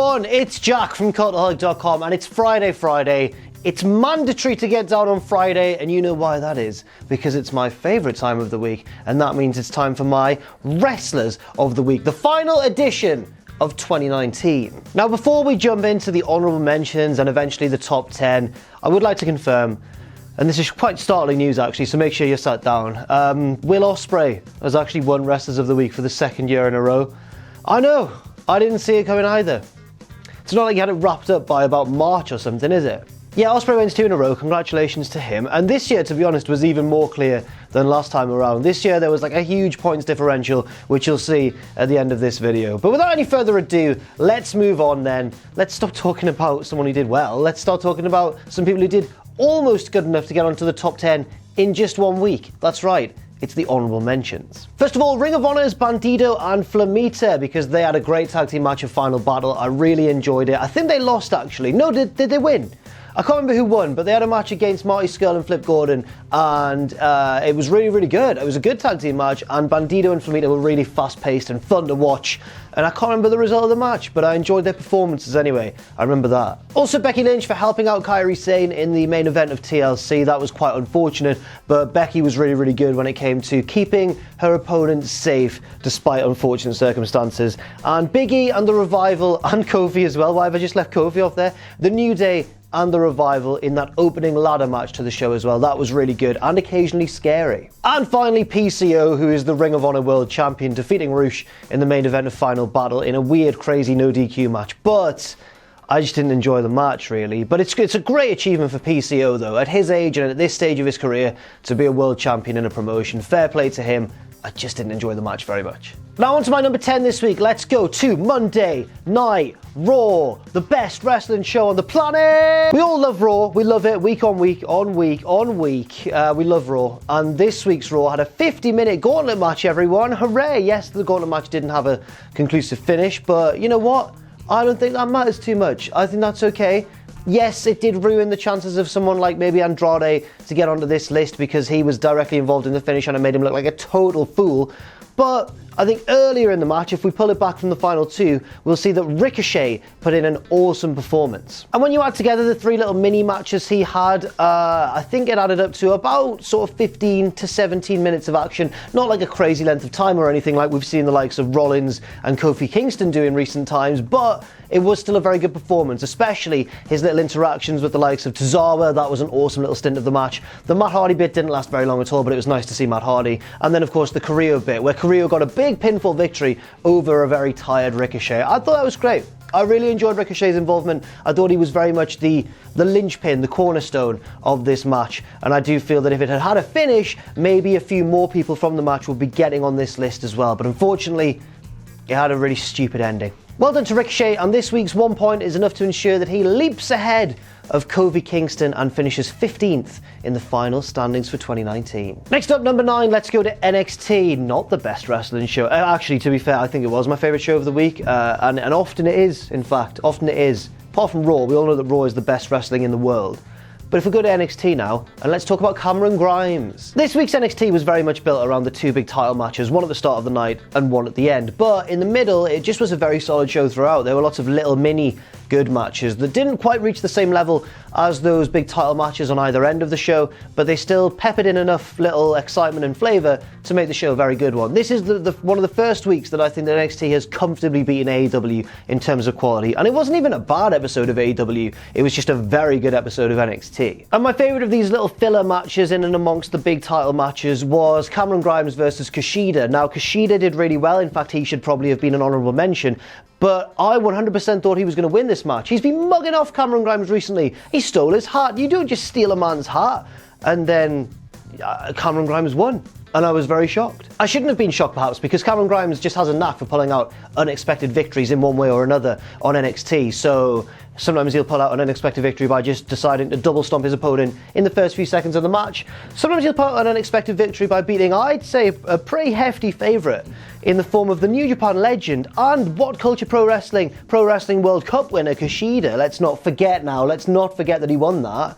everyone, it's Jack from Cultaholic.com and it's Friday. It's mandatory to get down on Friday, and you know why that is. Because it's my favourite time of the week, and that means it's time for my Wrestlers of the Week, the final edition of 2019. Now, before we jump into the honourable mentions and eventually the top 10, I would like to confirm, and this is quite startling news actually, so make sure you're sat down. Will Ospreay has actually won Wrestlers of the Week for the second year in a row. I know, I didn't see it coming either. It's not like he had it wrapped up by about March or something, is it? Yeah, Ospreay wins 2 in a row, congratulations to him. And this year, to be honest, was even more clear than last time around. This year there was like a huge points differential, which you'll see at the end of this video. But without any further ado, let's move on then. Let's stop talking about someone who did well. Let's start talking about some people who did almost good enough to get onto the top 10 in just 1 week. That's right. It's the honourable mentions. First of all, Ring of Honor's Bandido and Flamita, because they had a great tag team match of Final Battle. I really enjoyed it. I think they lost actually. No, did they win? I can't remember who won, but they had a match against Marty Scurll and Flip Gordon, and it was really, really good. It was a good tag team match, and Bandido and Flamita were really fast-paced and fun to watch. And I can't remember the result of the match, but I enjoyed their performances anyway. I remember that. Also, Becky Lynch for helping out Kairi Sane in the main event of TLC. That was quite unfortunate, but Becky was really, really good when it came to keeping her opponent safe despite unfortunate circumstances. And Big E and The Revival and Kofi as well. Why have I just left Kofi off there? The New Day and The Revival in that opening ladder match to the show as well. That was really good and occasionally scary. And finally, PCO, who is the Ring of Honor World Champion, defeating Roosh in the main event of Final Battle in a weird, crazy no DQ match. But I just didn't enjoy the match really. But it's a great achievement for PCO though. At his age and at this stage of his career, to be a world champion in a promotion, fair play to him. I just didn't enjoy the match very much. Now on to my number 10 this week. Let's go to Monday Night Raw, the best wrestling show on the planet. We all love Raw. We love it week on week, on week, on week. We love Raw. And this week's Raw had a 50-minute gauntlet match, everyone. Hooray! Yes, the gauntlet match didn't have a conclusive finish, but you know what? I don't think that matters too much. I think that's okay. Yes, it did ruin the chances of someone like maybe Andrade to get onto this list because he was directly involved in the finish and it made him look like a total fool. But I think earlier in the match, if we pull it back from the final 2, we'll see that Ricochet put in an awesome performance. And when you add together the 3 little mini matches he had, I think it added up to about sort of 15 to 17 minutes of action. Not like a crazy length of time or anything like we've seen the likes of Rollins and Kofi Kingston do in recent times, but it was still a very good performance, especially his little interactions with the likes of Tozawa. That was an awesome little stint of the match. The Matt Hardy bit didn't last very long at all, but it was nice to see Matt Hardy. And then, of course, the Carrillo bit, where Carrillo got a big pinfall victory over a very tired Ricochet. I thought that was great. I really enjoyed Ricochet's involvement. I thought he was very much the linchpin, the cornerstone of this match. And I do feel that if it had had a finish, maybe a few more people from the match would be getting on this list as well. But unfortunately, it had a really stupid ending. Well done to Ricochet, and this week's 1 point is enough to ensure that he leaps ahead of Kofi Kingston and finishes 15th in the final standings for 2019. Next up, number 9, let's go to NXT. Not the best wrestling show. Actually, to be fair, I think it was my favourite show of the week, and often it is, in fact. Often it is. Apart from Raw, we all know that Raw is the best wrestling in the world. But if we go to NXT now, and let's talk about Cameron Grimes. This week's NXT was very much built around the 2 big title matches, one at the start of the night and one at the end. But in the middle, it just was a very solid show throughout. There were lots of little mini good matches that didn't quite reach the same level as those big title matches on either end of the show, but they still peppered in enough little excitement and flavour to make the show a very good one. This is one of the first weeks that I think that NXT has comfortably beaten AEW in terms of quality, and it wasn't even a bad episode of AEW, it was just a very good episode of NXT. And my favourite of these little filler matches in and amongst the big title matches was Cameron Grimes versus Kushida. Now, Kushida did really well, in fact he should probably have been an honourable mention, but I 100% thought he was going to win this match. He's been mugging off Cameron Grimes recently. He stole his heart. You don't just steal a man's heart. And then Cameron Grimes won. And I was very shocked. I shouldn't have been shocked perhaps, because Cameron Grimes just has a knack for pulling out unexpected victories in one way or another on NXT. So sometimes he'll pull out an unexpected victory by just deciding to double stomp his opponent in the first few seconds of the match. Sometimes he'll pull out an unexpected victory by beating, I'd say, a pretty hefty favourite in the form of the New Japan legend and What Culture Pro Wrestling World Cup winner Kushida. Let's not forget that he won that.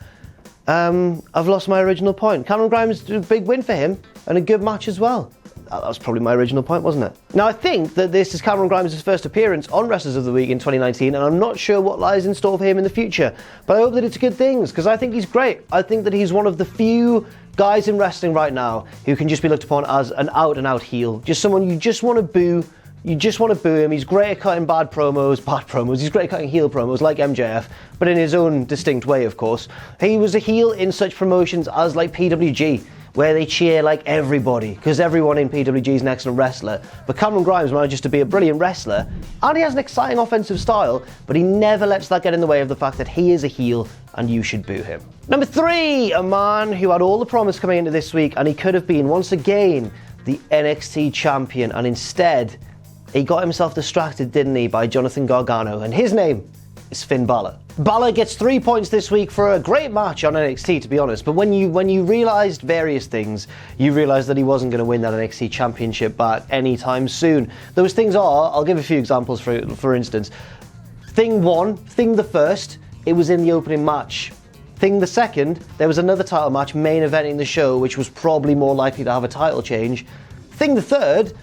I've lost my original point. Cameron Grimes, a big win for him and a good match as well. That was probably my original point, wasn't it? Now, I think that this is Cameron Grimes' first appearance on Wrestlers of the Week in 2019, and I'm not sure what lies in store for him in the future, but I hope that it's good things, because I think he's great. I think that he's one of the few guys in wrestling right now who can just be looked upon as an out-and-out heel. Just someone you just want to boo. You just want to boo him. He's great at cutting bad promos. He's great at cutting heel promos like MJF, but in his own distinct way, of course. He was a heel in such promotions as like PWG, where they cheer like everybody, because everyone in PWG is an excellent wrestler. But Cameron Grimes manages to be a brilliant wrestler, and he has an exciting offensive style, but he never lets that get in the way of the fact that he is a heel and you should boo him. Number 3, a man who had all the promise coming into this week, and he could have been, once again, the NXT champion, and instead, he got himself distracted, didn't he, by Jonathan Gargano, and his name is Finn Balor. Balor gets 3 points this week for a great match on NXT, to be honest, but when you realised various things, you realised that he wasn't going to win that NXT championship back anytime soon. Those things are, I'll give a few examples for instance. Thing 1, thing the first, it was in the opening match. Thing the second, there was another title match main eventing the show, which was probably more likely to have a title change. Thing the third,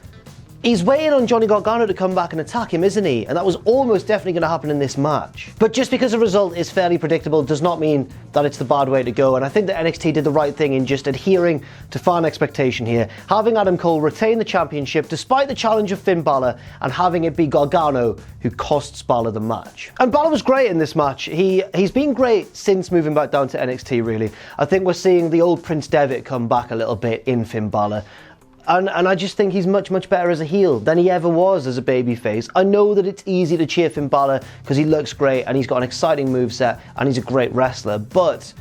he's waiting on Johnny Gargano to come back and attack him, isn't he? And that was almost definitely going to happen in this match. But just because the result is fairly predictable does not mean that it's the bad way to go. And I think that NXT did the right thing in just adhering to fan expectation here, having Adam Cole retain the championship despite the challenge of Finn Balor, and having it be Gargano who costs Balor the match. And Balor was great in this match. He's been great since moving back down to NXT, really. I think we're seeing the old Prince Devitt come back a little bit in Finn Balor. And I just think he's much, much better as a heel than he ever was as a babyface. I know that it's easy to cheer Finn Balor because he looks great and he's got an exciting moveset and he's a great wrestler, but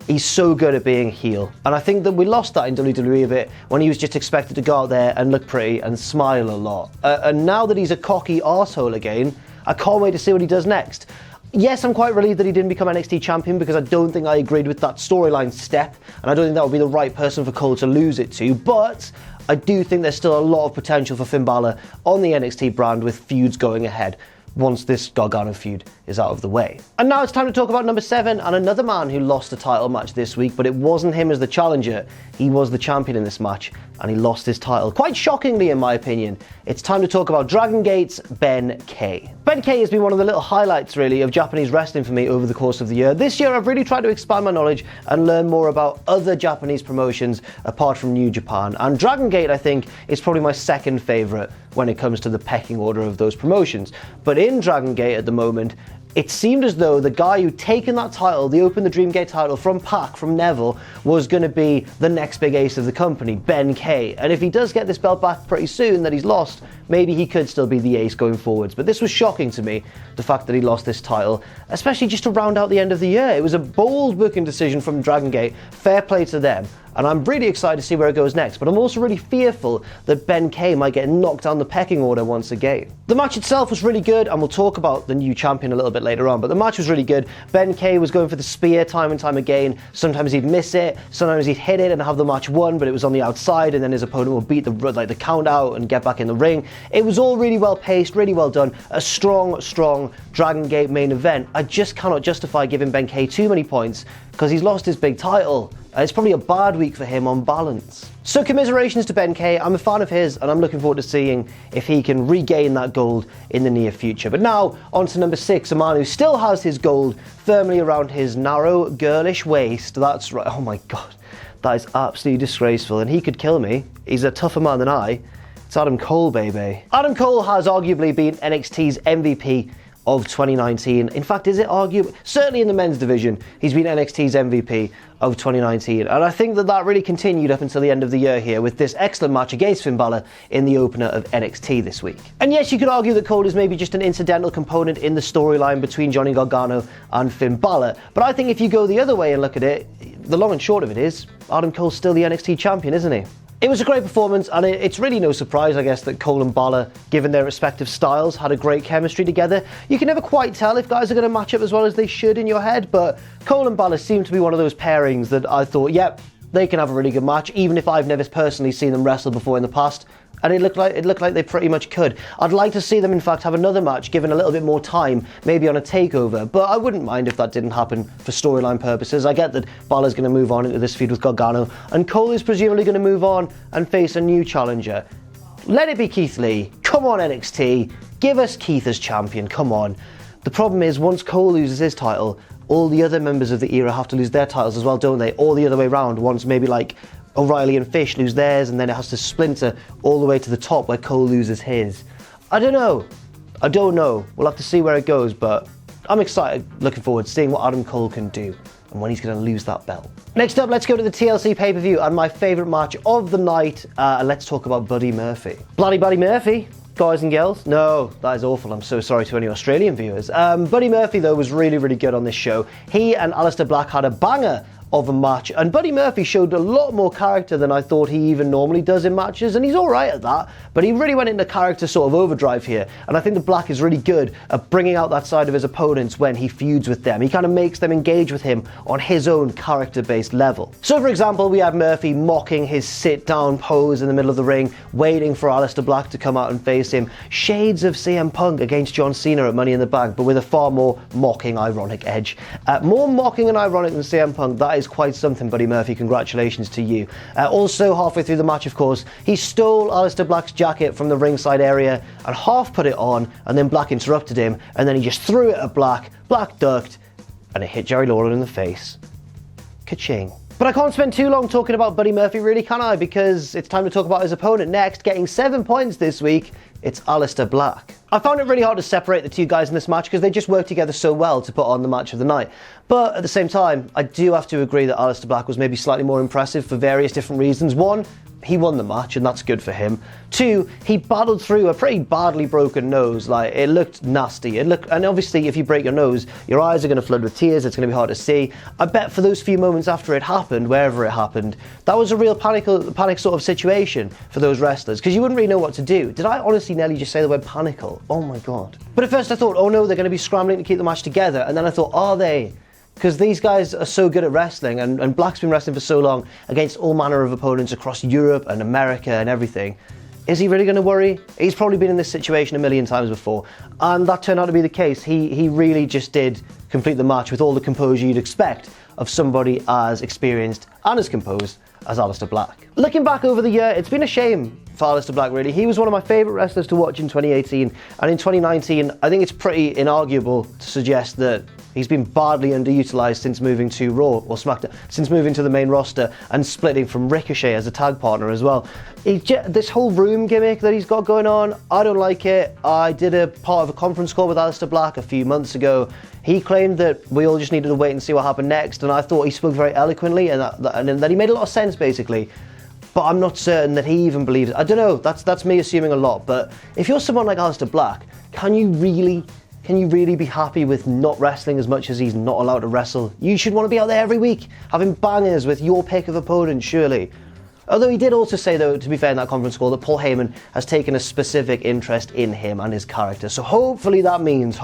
he's so good at being a heel. And I think that we lost that in WWE a bit when he was just expected to go out there and look pretty and smile a lot. And now that he's a cocky arsehole again, I can't wait to see what he does next. Yes, I'm quite relieved that he didn't become NXT champion because I don't think I agreed with that storyline step, and I don't think that would be the right person for Cole to lose it to, but I do think there's still a lot of potential for Finn Balor on the NXT brand with feuds going ahead once this Gargano feud is out of the way. And now it's time to talk about number 7 and another man who lost a title match this week, but it wasn't him as the challenger. He was the champion in this match and he lost his title, quite shockingly in my opinion. It's time to talk about DragonGate's Benkei. Benkei has been one of the little highlights really of Japanese wrestling for me over the course of the year. This year I've really tried to expand my knowledge and learn more about other Japanese promotions apart from New Japan, and DragonGate I think is probably my second favourite when it comes to the pecking order of those promotions. But in DragonGate at the moment, it seemed as though the guy who'd taken that title, the Open the Dreamgate title from Pac, from Neville, was going to be the next big ace of the company, Benkei. And if he does get this belt back pretty soon that he's lost, maybe he could still be the ace going forwards. But this was shocking to me, the fact that he lost this title, especially just to round out the end of the year. It was a bold booking decision from DragonGate, fair play to them. And I'm really excited to see where it goes next, but I'm also really fearful that Benkei might get knocked down the pecking order once again. The match itself was really good, and we'll talk about the new champion a little bit later on, but the match was really good. Benkei was going for the spear time and time again. Sometimes he'd miss it, sometimes he'd hit it and have the match won, but it was on the outside, and then his opponent would beat the count out and get back in the ring. It was all really well paced, really well done. A strong DragonGate main event. I just cannot justify giving Benkei too many points because he's lost his big title. It's probably a bad week for him on balance. So commiserations to Benkei. I'm a fan of his and I'm looking forward to seeing if he can regain that gold in the near future. But now on to number 6, a man who still has his gold firmly around his narrow girlish waist. That's right. Oh my God, that is absolutely disgraceful, and he could kill me. He's a tougher man than I. It's Adam Cole, baby. Adam Cole has arguably been NXT's MVP of 2019. In fact, is it arguable? Certainly in the men's division, he's been NXT's MVP of 2019. And I think that really continued up until the end of the year here with this excellent match against Finn Balor in the opener of NXT this week. And yes, you could argue that Cole is maybe just an incidental component in the storyline between Johnny Gargano and Finn Balor. But I think if you go the other way and look at it, the long and short of it is, Adam Cole's still the NXT champion, isn't he? It was a great performance, and it's really no surprise, I guess, that Cole and Balor, given their respective styles, had a great chemistry together. You can never quite tell if guys are going to match up as well as they should in your head, but Cole and Balor seem to be one of those pairings that I thought, yep, they can have a really good match. Even if I've never personally seen them wrestle before in the past, And it looked like they pretty much could. I'd like to see them, in fact, have another match, given a little bit more time, maybe on a takeover. But I wouldn't mind if that didn't happen for storyline purposes. I get that Balor's going to move on into this feud with Gargano, and Cole is presumably going to move on and face a new challenger. Let it be Keith Lee. Come on, NXT. Give us Keith as champion. Come on. The problem is, once Cole loses his title, all the other members of the era have to lose their titles as well, don't they? Or the other way around. Once maybe like O'Reilly and Fish lose theirs, and then it has to splinter all the way to the top where Cole loses his. I don't know. We'll have to see where it goes, but I'm excited, looking forward to seeing what Adam Cole can do and when he's going to lose that belt. Next up, let's go to the TLC pay-per-view and my favourite match of the night, and let's talk about Buddy Murphy. Bloody Buddy Murphy, guys and girls. No, that is awful. I'm so sorry to any Australian viewers. Buddy Murphy, though, was really, really good on this show. He and Alistair Black had a banger of a match, and Buddy Murphy showed a lot more character than I thought he even normally does in matches, and he's alright at that, but he really went into character sort of overdrive here, and I think that Black is really good at bringing out that side of his opponents when he feuds with them. He kind of makes them engage with him on his own character-based level. So for example, we had Murphy mocking his sit-down pose in the middle of the ring, waiting for Alistair Black to come out and face him. Shades of CM Punk against John Cena at Money in the Bank, but with a far more mocking, ironic edge. More mocking and ironic than CM Punk. That is quite something, Buddy Murphy. Congratulations to you. Also, halfway through the match, of course, he stole Alistair Black's jacket from the ringside area and half put it on, and then Black interrupted him, and then he just threw it at Black. Black ducked, and it hit Jerry Lawler in the face. Ka-ching. But I can't spend too long talking about Buddy Murphy, really, can I? Because it's time to talk about his opponent next, getting 7 points this week. It's Alistair Black. I found it really hard to separate the two guys in this match because they just worked together so well to put on the match of the night. But at the same time, I do have to agree that Alistair Black was maybe slightly more impressive for various different reasons. One, he won the match, and that's good for him. Two, he battled through a pretty badly broken nose. Like, it looked nasty. And obviously, if you break your nose, your eyes are going to flood with tears. It's going to be hard to see. I bet for those few moments after it happened, wherever it happened, that was a real panic sort of situation for those wrestlers, because you wouldn't really know what to do. Did I honestly nearly just say the word panicle? Oh my god. But at first I thought, oh no, they're going to be scrambling to keep the match together. And then I thought, are they? Because these guys are so good at wrestling, and Black's been wrestling for so long against all manner of opponents across Europe and America and everything. Is he really going to worry? He's probably been in this situation a million times before, and that turned out to be the case. He really just did complete the match with all the composure you'd expect of somebody as experienced and as composed as Alistair Black. Looking back over the year, it's been a shame for Alistair Black, really. He was one of my favourite wrestlers to watch in 2018, and in 2019, I think it's pretty inarguable to suggest that he's been badly underutilised since moving to Raw or SmackDown, since moving to the main roster and splitting from Ricochet as a tag partner as well. This whole room gimmick that he's got going on, I don't like it. I did a part of a conference call with Alistair Black a few months ago. He claimed that we all just needed to wait and see what happened next, and I thought he spoke very eloquently and that he made a lot of sense, basically. But I'm not certain that he even believes it. I don't know, that's me assuming a lot, but if you're someone like Alistair Black, can you really be happy with not wrestling as much as he's not allowed to wrestle? You should want to be out there every week, having bangers with your pick of opponents, surely. Although he did also say, though, to be fair, in that conference call, that Paul Heyman has taken a specific interest in him and his character. So hopefully it means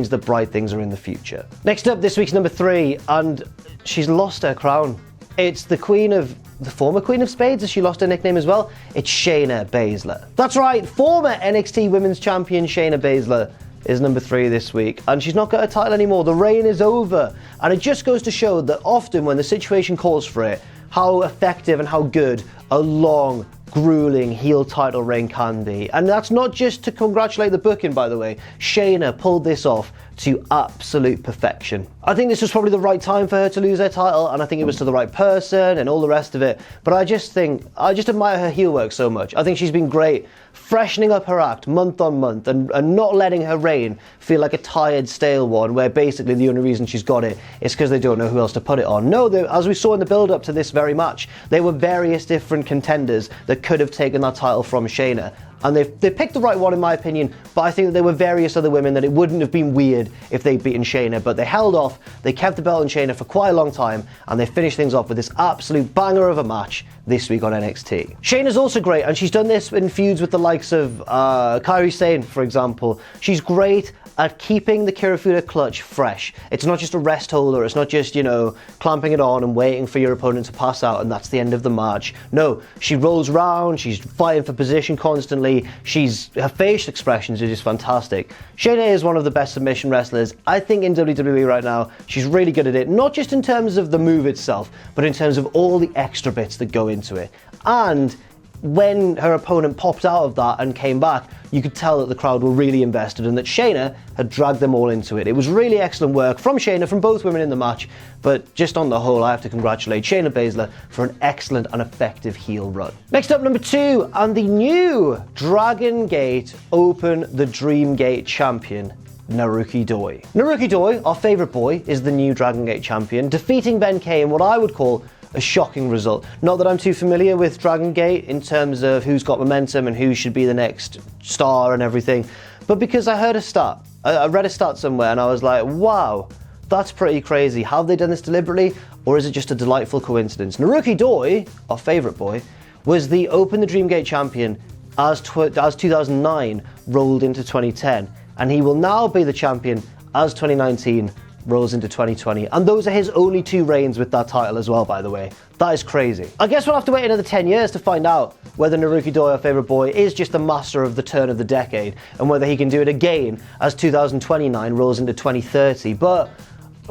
that bright things are in the future. Next up, this week's number 3, and she's lost her crown. It's the former Queen of Spades, as she lost her nickname as well. It's Shayna Baszler. That's right, former NXT Women's Champion Shayna Baszler is number 3 this week, and she's not got a title anymore. The reign is over, and it just goes to show that often when the situation calls for it, how effective and how good a long, grueling heel title reign can be. And that's not just to congratulate the booking, by the way. Shayna pulled this off to absolute perfection. I think this was probably the right time for her to lose her title, and I think it was to the right person and all the rest of it. But I just admire her heel work so much. I think she's been great, freshening up her act month on month and not letting her reign feel like a tired, stale one where basically the only reason she's got it is because they don't know who else to put it on. No, as we saw in the build-up to this very match, there were various different contenders that could have taken that title from Shayna. And they picked the right one, in my opinion, but I think that there were various other women that it wouldn't have been weird if they'd beaten Shayna, but they held off, they kept the belt on Shayna for quite a long time, and they finished things off with this absolute banger of a match this week on NXT. Shayna's also great, and she's done this in feuds with the likes of Kairi Sane, for example. She's great at keeping the Kirifuda clutch fresh. It's not just a rest holder, it's not just, you know, clamping it on and waiting for your opponent to pass out and that's the end of the match. No, she rolls around, she's fighting for position constantly, her facial expressions are just fantastic. Shayna is one of the best submission wrestlers, I think, in WWE right now. She's really good at it, not just in terms of the move itself, but in terms of all the extra bits that go into it. And when her opponent popped out of that and came back, you could tell that the crowd were really invested and that Shayna had dragged them all into it. It was really excellent work from Shayna, from both women in the match, but just on the whole, I have to congratulate Shayna Baszler for an excellent and effective heel run. Next up, number 2, and the new DragonGate Open the DreamGate champion, Naruki Doi. Naruki Doi, our favourite boy, is the new DragonGate champion, defeating Benkei in what I would call a shocking result. Not that I'm too familiar with DragonGate in terms of who's got momentum and who should be the next star and everything, but because I heard a stat. I read a stat somewhere and I was like, wow, that's pretty crazy. Have they done this deliberately, or is it just a delightful coincidence? Naruki Doi, our favourite boy, was the Open the DreamGate champion as 2009 rolled into 2010, and he will now be the champion as 2019 rolls into 2020, and those are his only 2 reigns with that title as well, by the way. That is crazy. I guess we'll have to wait another 10 years to find out whether Naruki Doi, our favourite boy, is just the master of the turn of the decade, and whether he can do it again as 2029 rolls into 2030, but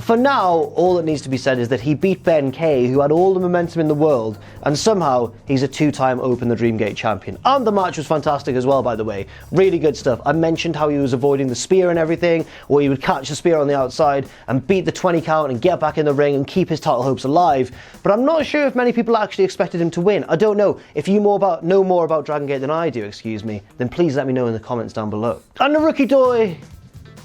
for now, all that needs to be said is that he beat Benkei, who had all the momentum in the world, and somehow he's a 2-time Open the DreamGate champion. And the match was fantastic as well, by the way. Really good stuff. I mentioned how he was avoiding the spear and everything, or he would catch the spear on the outside and beat the 20 count and get back in the ring and keep his title hopes alive. But I'm not sure if many people actually expected him to win. I don't know. If you know more about DragonGate than I do, then please let me know in the comments down below. And Naruki Doi,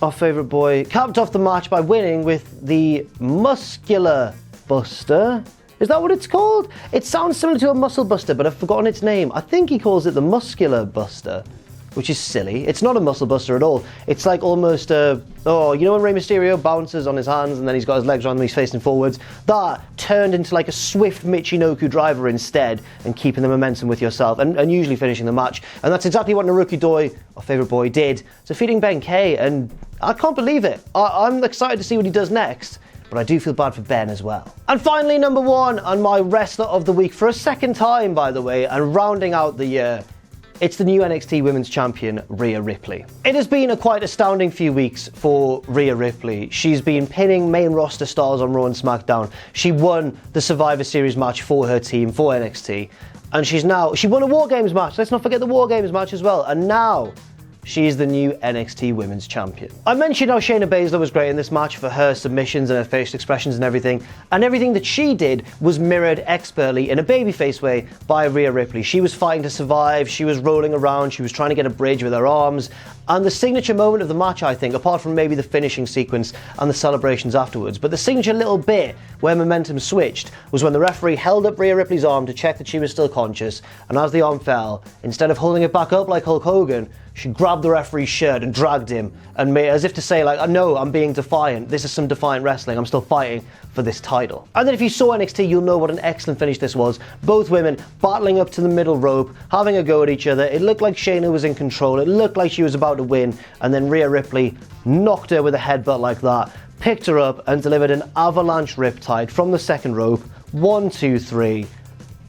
our favourite boy, capped off the match by winning with the Muscular Buster. Is that what it's called? It sounds similar to a Muscle Buster, but I've forgotten its name. I think he calls it the Muscular Buster, which is silly. It's not a Muscle Buster at all. It's like almost you know when Rey Mysterio bounces on his hands and then he's got his legs around him, he's facing forwards? That turned into like a swift Michinoku driver instead, and keeping the momentum with yourself and usually finishing the match. And that's exactly what Naruki Doi, our favourite boy, did, defeating Benkei, and I can't believe it. I'm excited to see what he does next, but I do feel bad for Ben as well. And finally, number 1, and my wrestler of the week for a second time, by the way, and rounding out the year, it's the new NXT Women's Champion, Rhea Ripley. It has been a quite astounding few weeks for Rhea Ripley. She's been pinning main roster stars on Raw and SmackDown. She won the Survivor Series match for her team, for NXT. And she won a War Games match. Let's not forget the War Games match as well. And now, she is the new NXT Women's Champion. I mentioned how Shayna Baszler was great in this match for her submissions and her facial expressions and everything that she did was mirrored expertly in a babyface way by Rhea Ripley. She was fighting to survive, she was rolling around, she was trying to get a bridge with her arms, and the signature moment of the match, I think, apart from maybe the finishing sequence and the celebrations afterwards, but the signature little bit where momentum switched was when the referee held up Rhea Ripley's arm to check that she was still conscious, and as the arm fell, instead of holding it back up like Hulk Hogan, she grabbed the referee's shirt and dragged him, and made as if to say, like, no, I'm being defiant. This is some defiant wrestling. I'm still fighting for this title. And then if you saw NXT, you'll know what an excellent finish this was. Both women battling up to the middle rope, having a go at each other. It looked like Shayna was in control. It looked like she was about to win, and then Rhea Ripley knocked her with a headbutt like that, picked her up and delivered an avalanche riptide from the second rope. 1, 2, 3.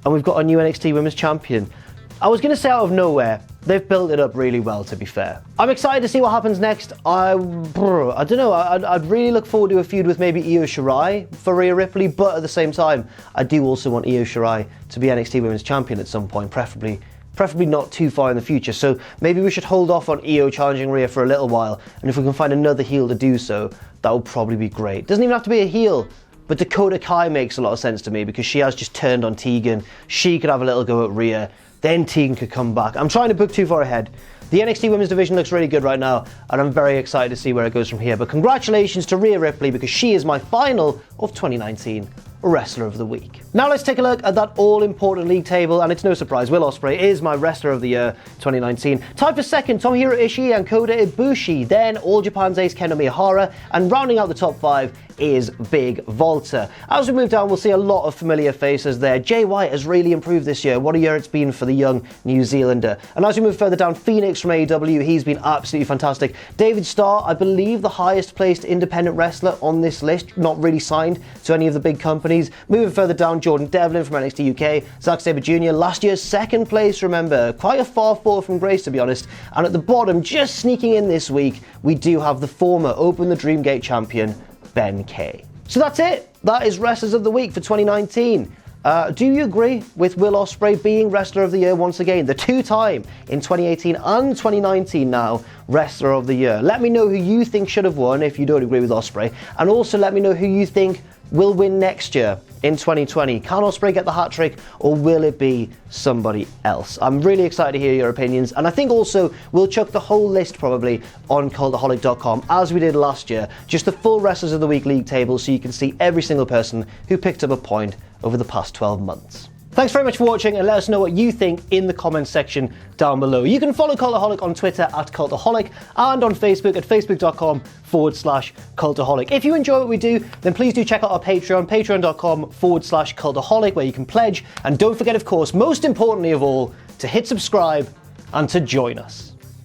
And we've got a new NXT Women's Champion. I was going to say out of nowhere, they've built it up really well, to be fair. I'm excited to see what happens next. I don't know, I'd really look forward to a feud with maybe Io Shirai for Rhea Ripley, but at the same time, I do also want Io Shirai to be NXT Women's Champion at some point, preferably not too far in the future. So maybe we should hold off on Io challenging Rhea for a little while, and if we can find another heel to do so, that would probably be great. Doesn't even have to be a heel, but Dakota Kai makes a lot of sense to me because she has just turned on Tegan. She could have a little go at Rhea, then Tegan could come back. I'm trying to book too far ahead. The NXT Women's Division looks really good right now, and I'm very excited to see where it goes from here. But congratulations to Rhea Ripley because she is my final of 2019 Wrestler of the Week. Now let's take a look at that all-important league table, and it's no surprise, Will Ospreay is my Wrestler of the Year 2019. Tied for second, Tomohiro Ishii and Kota Ibushi, then All Japan's ace Kendo Miyahara, and rounding out the top 5 is Big Volta. As we move down, we'll see a lot of familiar faces there. Jay White has really improved this year. What a year it's been for the young New Zealander. And as we move further down, Phoenix from AEW, he's been absolutely fantastic. David Starr, I believe the highest placed independent wrestler on this list, not really signed to any of the big companies. Moving further down, Jordan Devlin from NXT UK, Zack Sabre Jr., last year's second place, remember, quite a far fall from grace to be honest. And at the bottom, just sneaking in this week, we do have the former Open the Dreamgate champion, Benkei. So that's it. That is Wrestlers of the Week for 2019. Do you agree with Will Ospreay being Wrestler of the Year once again? The two-time in 2018 and 2019 now Wrestler of the Year. Let me know who you think should have won if you don't agree with Ospreay. And also let me know who you think will win next year in 2020. Can Ospreay get the hat trick or will it be somebody else? I'm really excited to hear your opinions, and I think also we'll chuck the whole list probably on Cultaholic.com as we did last year. Just the full Wrestlers of the Week league table so you can see every single person who picked up a point over the past 12 months. Thanks very much for watching, and let us know what you think in the comments section down below. You can follow Cultaholic on Twitter at Cultaholic and on Facebook at facebook.com/Cultaholic. If you enjoy what we do, then please do check out our Patreon, patreon.com/Cultaholic, where you can pledge. And don't forget, of course, most importantly of all, to hit subscribe and to join us.